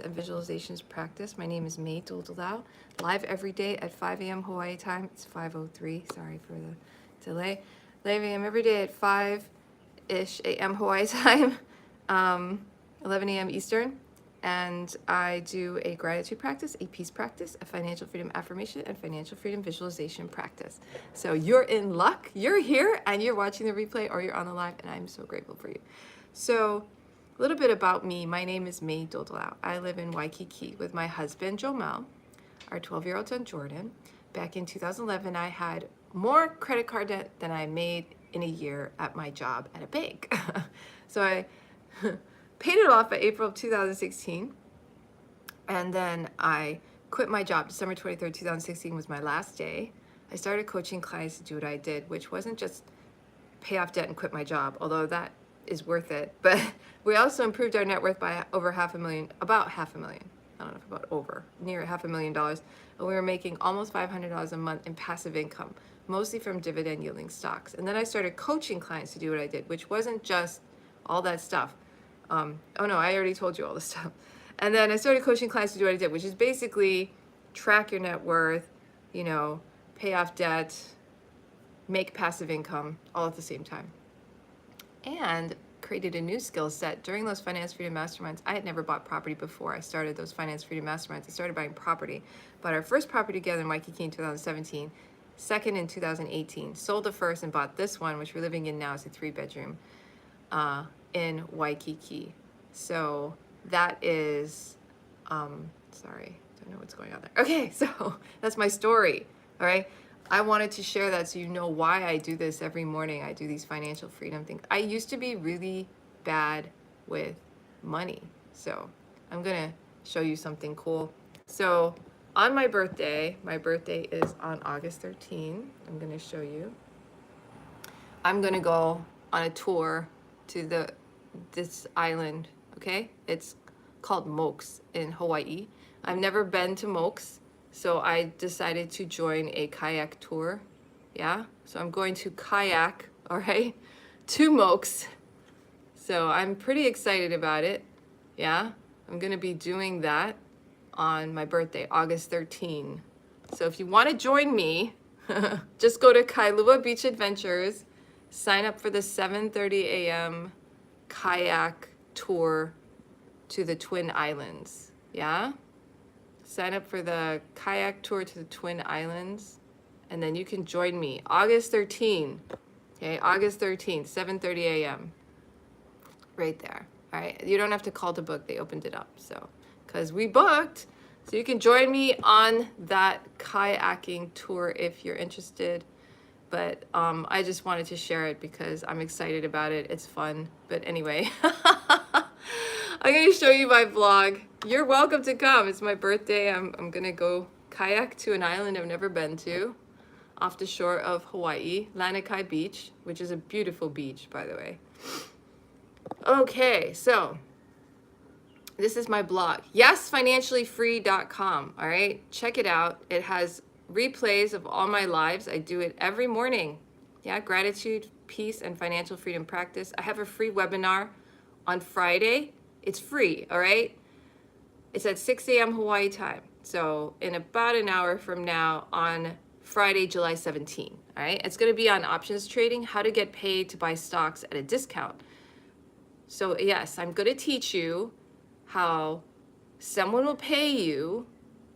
and visualizations practice. My name is May Doldalau, live every day at 5 a.m. Hawaii time. It's 5:03, sorry for the delay. Live a.m. every day at 5-ish a.m. Hawaii time, 11 a.m. Eastern. And I do a gratitude practice, a peace practice, a financial freedom affirmation, and financial freedom visualization practice. So you're in luck. You're here and you're watching the replay or you're on the live, and I'm so grateful for you. So a little bit about me. My name is May Doldalau. I live in Waikiki with my husband, Jomel, our 12-year-old son, Jordan. Back in 2011, I had more credit card debt than I made in a year at my job at a bank. So I paid it off by April of 2016. And then I quit my job. December 23rd, 2016 was my last day. I started coaching clients to do what I did, which wasn't just pay off debt and quit my job, although that is worth it. But we also improved our net worth by over $500,000, about $500,000. I don't know if about over, near $500,000. And we were making almost $500 a month in passive income, mostly from dividend yielding stocks. And then I started coaching clients to do what I did, which wasn't just all that stuff. Oh no, I already told you all this stuff. And then I started coaching clients to do what I did, which is basically track your net worth, pay off debt, make passive income all at the same time. And created a new skill set during those Finance Freedom Masterminds. I had never bought property before I started those Finance Freedom Masterminds. I started buying property. Bought our first property together in Waikiki in 2017, second in 2018. Sold the first and bought this one, which we're living in now. It's a 3-bedroom in Waikiki. So that is, sorry, don't know what's going on there. Okay, so that's my story, all right? I wanted to share that so you know why I do this every morning. I do these financial freedom things. I used to be really bad with money. So I'm gonna show you something cool. So on my birthday is on August 13. I'm gonna show you. I'm gonna go on a tour to this island, okay? It's called Moks in Hawaii. I've never been to Moks. So I decided to join a kayak tour, yeah? So I'm going to kayak, all right, to Moks. So I'm pretty excited about it, yeah? I'm gonna be doing that on my birthday, August 13. So if you wanna join me, just go to Kailua Beach Adventures, sign up for the 7:30 a.m. kayak tour to the Twin Islands, yeah? Sign up for the kayak tour to the Twin Islands, and then you can join me August 13. Okay, August 13th, 7:30 a.m. right there. All right, you don't have to call to book. They opened it up, so because we booked, so you can join me on that kayaking tour if you're interested. But I just wanted to share it because I'm excited about it. It's fun. But anyway, I'm going to show you my vlog. You're welcome to come. It's my birthday. I'm going to go kayak to an island I've never been to off the shore of Hawaii, Lanikai Beach, which is a beautiful beach, by the way. Okay, so this is my blog. YesFinanciallyFree.com. All right, check it out. It has replays of all my lives. I do it every morning. Yeah, gratitude, peace, and financial freedom practice. I have a free webinar on Friday. It's free, all right? It's at 6 a.m. Hawaii time. So in about an hour from now on Friday, July 17, all right? It's gonna be on options trading, how to get paid to buy stocks at a discount. So yes, I'm gonna teach you how someone will pay you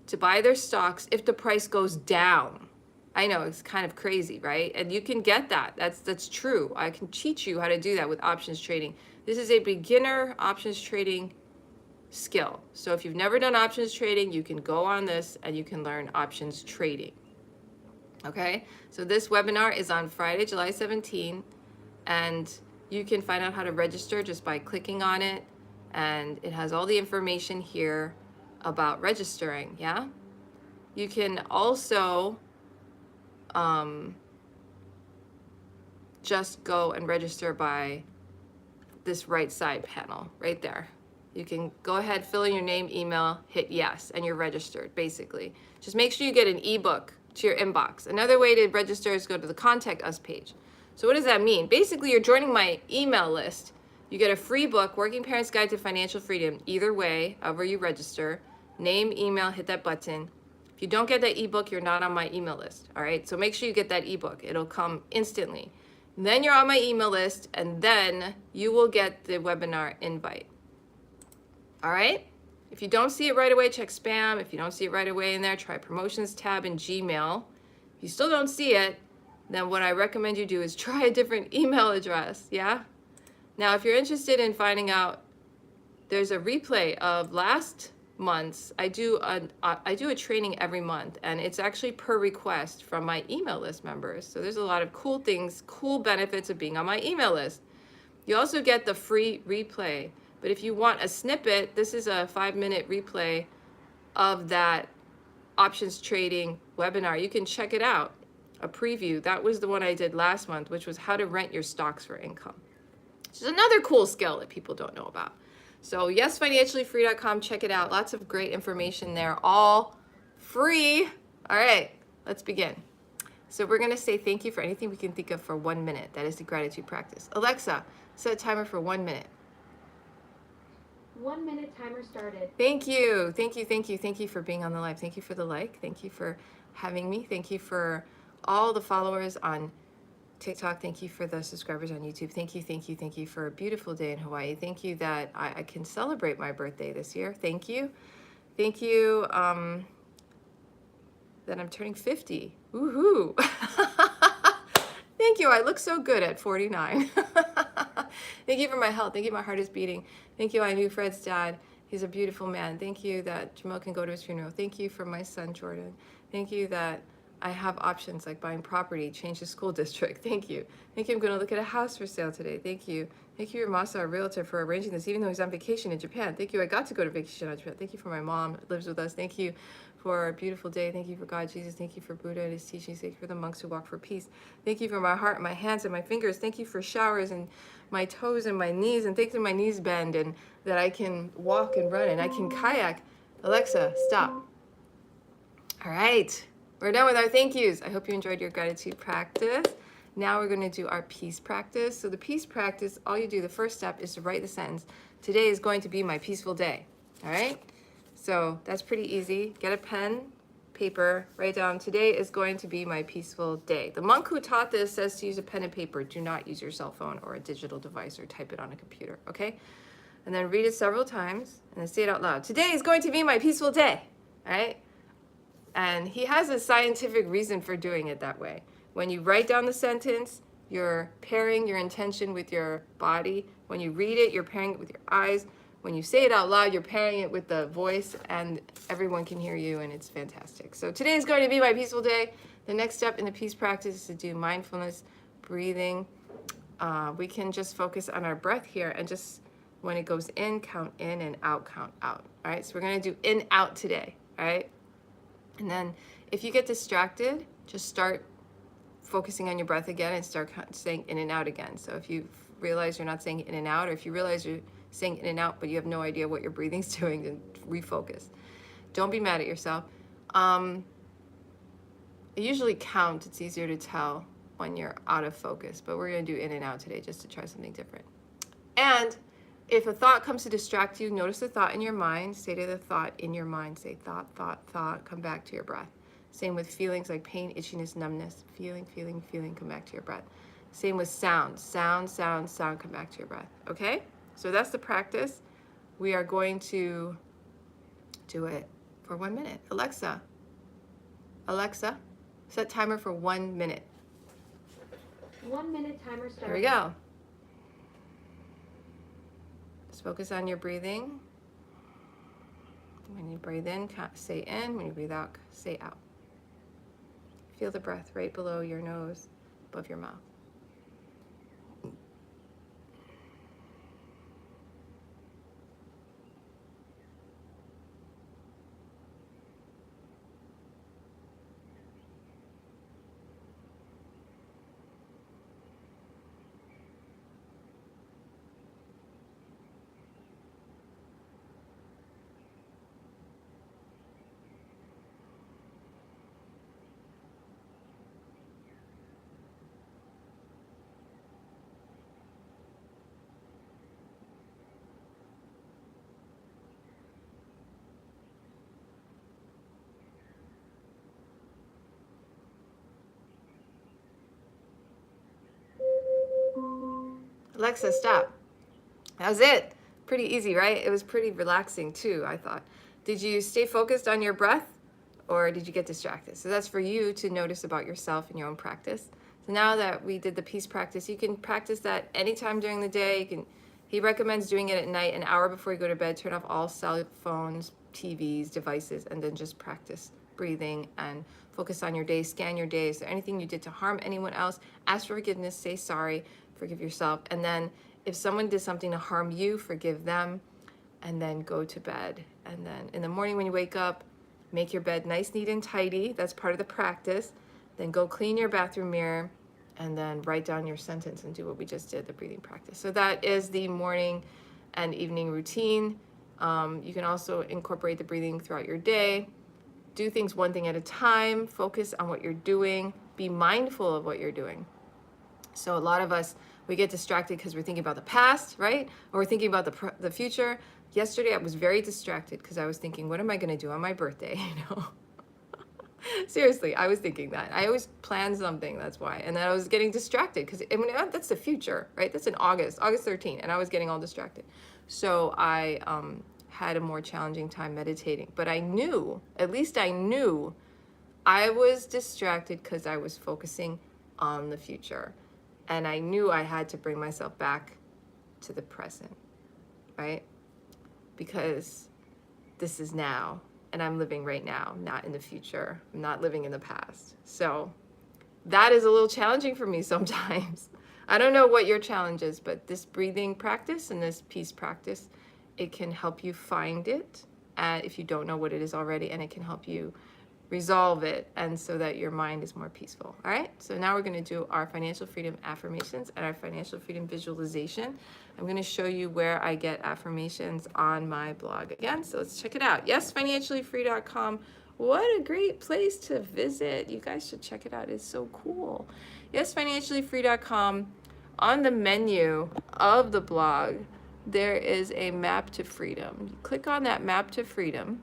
to buy their stocks if the price goes down. I know, it's kind of crazy, right? And you can get that. That's true. I can teach you how to do that with options trading. This is a beginner options trading skill. So if you've never done options trading, you can go on this and you can learn options trading. Okay? So this webinar is on Friday, July 17, and you can find out how to register just by clicking on it. And it has all the information here about registering, yeah? You can also just go and register by this right side panel right there. You can go ahead, fill in your name, email, hit yes, and you're registered, basically. Just make sure you get an ebook to your inbox. Another way to register is go to the Contact Us page. So what does that mean? Basically, you're joining my email list You get a free book, Working Parents Guide to Financial Freedom, either way, however you register. Name, email, hit that button. If you don't get that ebook, you're not on my email list, all right? So make sure you get that ebook. It'll come instantly. Then you're on my email list, and then you will get the webinar invite, all right? If you don't see it right away, check spam. If you don't see it right away in there, try promotions tab in Gmail. If you still don't see it, then what I recommend you do is try a different email address, yeah? Now, if you're interested in finding out, there's a replay of last month's. I do a training every month, and it's actually per request from my email list members. So there's a lot of cool things, cool benefits of being on my email list. You also get the free replay. But if you want a snippet, this is a 5-minute replay of that options trading webinar. You can check it out, a preview. That was the one I did last month, which was how to rent your stocks for income. Which is another cool skill that people don't know about. So yesfinanciallyfree.com, check it out. Lots of great information there, all free. All right, let's begin. So we're gonna say thank you for anything we can think of for 1 minute. That is the gratitude practice. Alexa, set a timer for 1 minute. 1 minute timer started. Thank you, thank you, thank you, thank you for being on the live. Thank you for the like. Thank you for having me. Thank you for all the followers on TikTok. Thank you for the subscribers on YouTube. Thank you, thank you, thank you for a beautiful day in Hawaii. Thank you that I can celebrate my birthday this year. Thank you. Thank you that I'm turning 50. Woohoo! Thank you. I look so good at 49. Thank you for my health. Thank you. My heart is beating. Thank you. I knew Fred's dad. He's a beautiful man. Thank you that Jamal can go to his funeral. Thank you for my son, Jordan. Thank you that I have options like buying property, change the school district. Thank you. Thank you. I'm going to look at a house for sale today. Thank you. Thank you, Masa, our realtor, for arranging this, even though he's on vacation in Japan. Thank you. I got to go to vacation in Japan. Thank you for my mom who lives with us. Thank you for a beautiful day. Thank you for God, Jesus. Thank you for Buddha and his teachings. Thank you for the monks who walk for peace. Thank you for my heart, my hands, and my fingers. Thank you for showers and my toes and my knees. And thank you my knees bend and that I can walk and run and I can kayak. Alexa, stop. All right. We're done with our thank yous. I hope you enjoyed your gratitude practice. Now we're going to do our peace practice. So the peace practice, all you do, the first step is to write the sentence. Today is going to be my peaceful day. All right? So that's pretty easy. Get a pen, paper, write down, today is going to be my peaceful day. The monk who taught this says to use a pen and paper. Do not use your cell phone or a digital device or type it on a computer, okay? And then read it several times and then say it out loud. Today is going to be my peaceful day, all right? And he has a scientific reason for doing it that way. When you write down the sentence, you're pairing your intention with your body. When you read it, you're pairing it with your eyes. When you say it out loud, you're pairing it with the voice, and everyone can hear you, and it's fantastic. So today is going to be my peaceful day. The next step in the peace practice is to do mindfulness, breathing. We can just focus on our breath here, and just when it goes in, count in, and out, count out. All right, so we're going to do in, out today, all right? And then if you get distracted, just start focusing on your breath again and start saying in and out again. So if you realize you're not saying in and out, or if you realize you're saying in and out, but you have no idea what your breathing's doing, then refocus. Don't be mad at yourself. I usually count. It's easier to tell when you're out of focus, but we're going to do in and out today just to try something different. And if a thought comes to distract you, notice the thought in your mind. Say to the thought in your mind, say thought, thought, thought, come back to your breath. Same with feelings like pain, itchiness, numbness. Feeling, feeling, feeling, come back to your breath. Same with sound. Sound, sound, sound, come back to your breath. Okay? So that's the practice. We are going to do it for 1 minute. Alexa, set timer for 1 minute. 1 minute timer started. Here we go. Just focus on your breathing. When you breathe in, say in. When you breathe out, say out. Feel the breath right below your nose, above your mouth. Alexa, stop. That was it. Pretty easy, right? It was pretty relaxing too, I thought. Did you stay focused on your breath or did you get distracted? So that's for you to notice about yourself in your own practice. So now that we did the peace practice, you can practice that anytime during the day. He recommends doing it at night, an hour before you go to bed. Turn off all cell phones, TVs, devices, and then just practice breathing and focus on your day. Scan your day. Is there anything you did to harm anyone else? Ask for forgiveness. Say sorry. Forgive yourself. And then if someone did something to harm you, forgive them. And then go to bed. And then in the morning when you wake up, make your bed nice, neat, and tidy. That's part of the practice. Then go clean your bathroom mirror. And then write down your sentence and do what we just did, the breathing practice. So that is the morning and evening routine. You can also incorporate the breathing throughout your day. Do things one thing at a time. Focus on what you're doing. Be mindful of what you're doing. So a lot of us, we get distracted because we're thinking about the past, right? Or we're thinking about the future. Yesterday, I was very distracted because I was thinking, what am I going to do on my birthday? Seriously, I was thinking that. I always plan something, that's why. And then I was getting distracted because that's the future, right? That's in August 13th, and I was getting all distracted. So I had a more challenging time meditating. But I knew, at least I knew, I was distracted because I was focusing on the future. And I knew I had to bring myself back to the present, right? Because this is now. And I'm living right now, not in the future. I'm not living in the past. So that is a little challenging for me sometimes. I don't know what your challenge is, but this breathing practice and this peace practice, it can help you find it if you don't know what it is already, and it can help you resolve it, and so that your mind is more peaceful. All right, so now we're going to do our financial freedom affirmations and our financial freedom visualization. I'm going to show you where I get affirmations on my blog again, so let's check it out. YesFinanciallyFree.com. What a great place to visit. You guys should check it out. It's so cool. YesFinanciallyFree.com. On the menu of the blog, there is a map to freedom. You click on that map to freedom,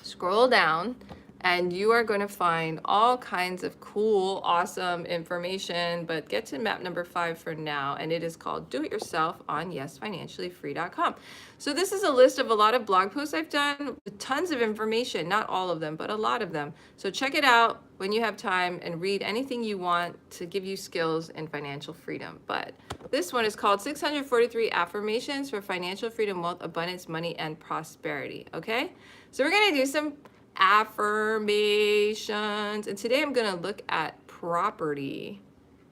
scroll down, and you are going to find all kinds of cool, awesome information, but get to map number 5 for now, and it is called Do It Yourself on YesFinanciallyFree.com. So this is a list of a lot of blog posts I've done with tons of information, not all of them, but a lot of them. So check it out when you have time and read anything you want to give you skills in financial freedom. But this one is called 643 Affirmations for Financial Freedom, Wealth, Abundance, Money, and Prosperity. Okay? So we're going to do some affirmations, and today I'm going to look at property.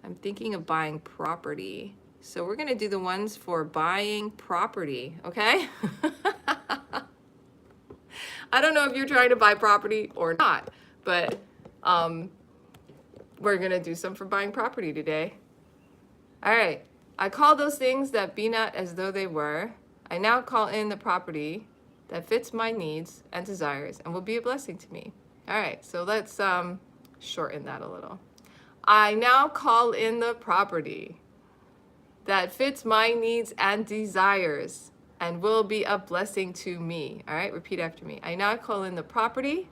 I'm thinking of buying property, so we're going to do the ones for buying property. Okay. I don't know if you're trying to buy property or not, but we're going to do some for buying property today. All right, I call those things that be not as though they were. I now call in the property that fits my needs and desires and will be a blessing to me. All right, so let's shorten that a little. I now call in the property that fits my needs and desires and will be a blessing to me. All right, repeat after me. I now call in the property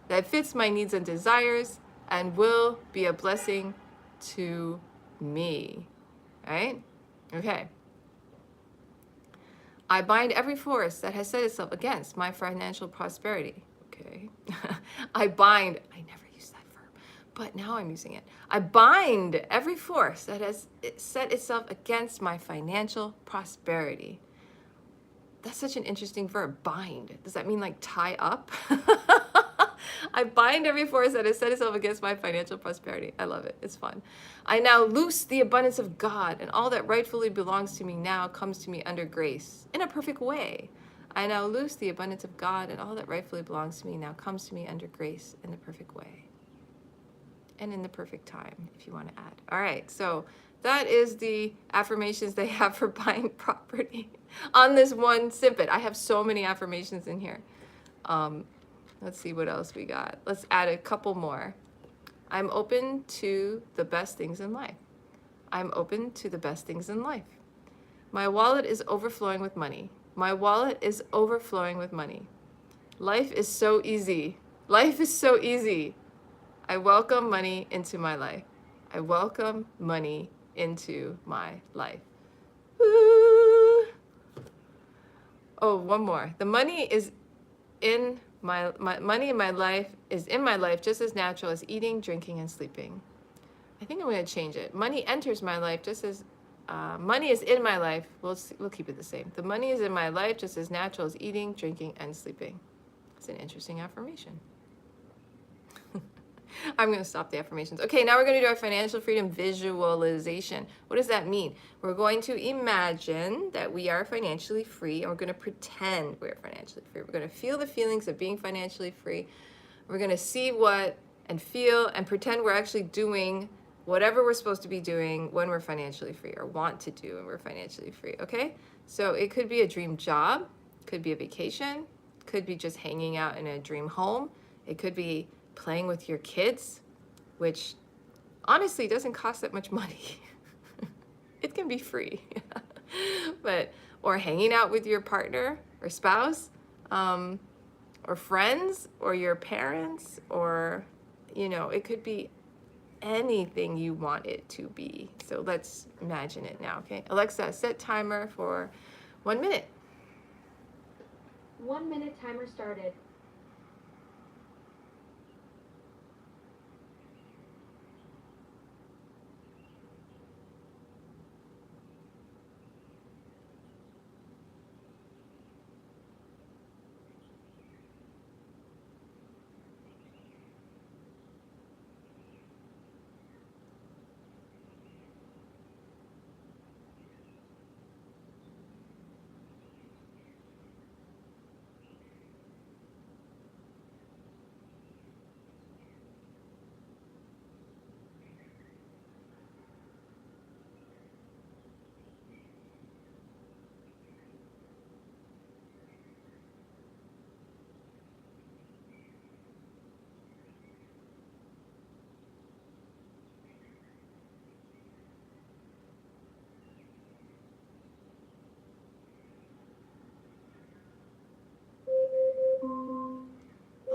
that fits my needs and desires and will be a blessing to me. All right? Okay. I bind every force that has set itself against my financial prosperity. Okay. I never used that verb, but now I'm using it. I bind every force that has set itself against my financial prosperity. That's such an interesting verb, bind. Does that mean like tie up? I bind every force that has set itself against my financial prosperity. I love it. It's fun. I now loose the abundance of God, and all that rightfully belongs to me now comes to me under grace in a perfect way. I now loose the abundance of God, and all that rightfully belongs to me now comes to me under grace in the perfect way. And in the perfect time, if you want to add. All right, so that is the affirmations they have for buying property on this one snippet. I have so many affirmations in here. Let's see what else we got. Let's add a couple more. I'm open to the best things in life. I'm open to the best things in life. My wallet is overflowing with money. My wallet is overflowing with money. Life is so easy. Life is so easy. I welcome money into my life. I welcome money into my life. Oh, one more. The money is in my money in my life is in my life just as natural as eating, drinking, and sleeping. I think I'm going to change it. Money enters my life just as money is in my life. We'll keep it the same. The money is in my life just as natural as eating, drinking, and sleeping. It's an interesting affirmation. I'm going to stop the affirmations. Okay, now we're going to do our financial freedom visualization. What does that mean? We're going to imagine that we are financially free, and we're going to pretend we're financially free. We're going to feel the feelings of being financially free. We're going to see what and feel and pretend we're actually doing whatever we're supposed to be doing when we're financially free, or want to do when we're financially free, okay? So it could be a dream job, could be a vacation, could be just hanging out in a dream home. It could be playing with your kids, which honestly doesn't cost that much money. It can be free. Or hanging out with your partner or spouse, or friends, or your parents, or, it could be anything you want it to be. So let's imagine it now, okay? Alexa, set timer for 1 minute. 1 minute timer started.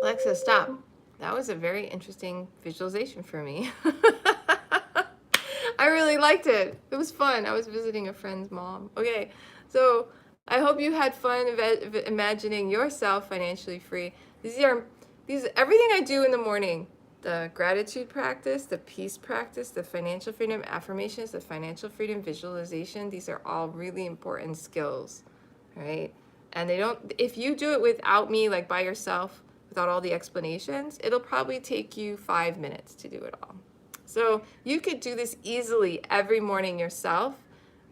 Alexa, stop. That was a very interesting visualization for me. I really liked it. It was fun. I was visiting a friend's mom. Okay, so I hope you had fun imagining yourself financially free. These everything I do in the morning. The gratitude practice, the peace practice, the financial freedom affirmations, the financial freedom visualization. These are all really important skills, right? And if you do it without me, like by yourself, without all the explanations, it'll probably take you 5 minutes to do it all. So you could do this easily every morning yourself,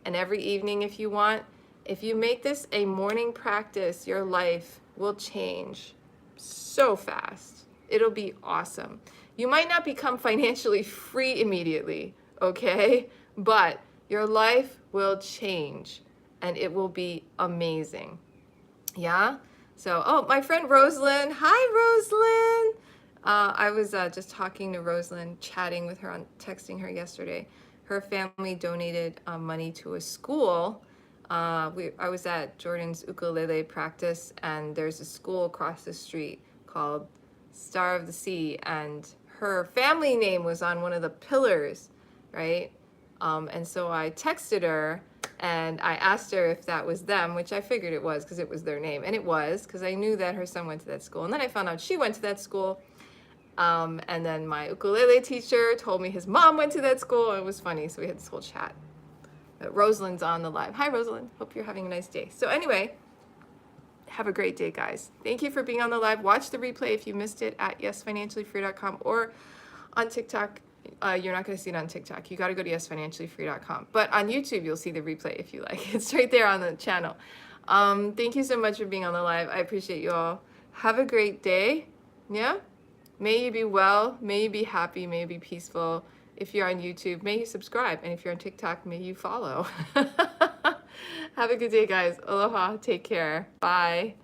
and every evening if you want. If you make this a morning practice, your life will change so fast. It'll be awesome. You might not become financially free immediately, okay? But your life will change, and it will be amazing. Yeah? So, oh, my friend Rosalind. Hi, Rosalind. I was just talking to Rosalind, chatting with her, texting her yesterday. Her family donated money to a school. I was at Jordan's ukulele practice, and there's a school across the street called Star of the Sea, and her family name was on one of the pillars, right? And so I texted her, and I asked her if that was them, which I figured it was because it was their name. And it was, because I knew that her son went to that school. And then I found out she went to that school. And then my ukulele teacher told me his mom went to that school. It was funny, so we had this whole chat. But Rosalind's on the live. Hi, Rosalind. Hope you're having a nice day. So anyway, have a great day, guys. Thank you for being on the live. Watch the replay if you missed it at yesfinanciallyfree.com or on TikTok. You're not going to see it on TikTok. You got to go to yesfinanciallyfree.com. But on YouTube, you'll see the replay if you like. It's right there on the channel. Thank you so much for being on the live. I appreciate you all. Have a great day. Yeah? May you be well. May you be happy. May you be peaceful. If you're on YouTube, may you subscribe. And if you're on TikTok, may you follow. Have a good day, guys. Aloha. Take care. Bye.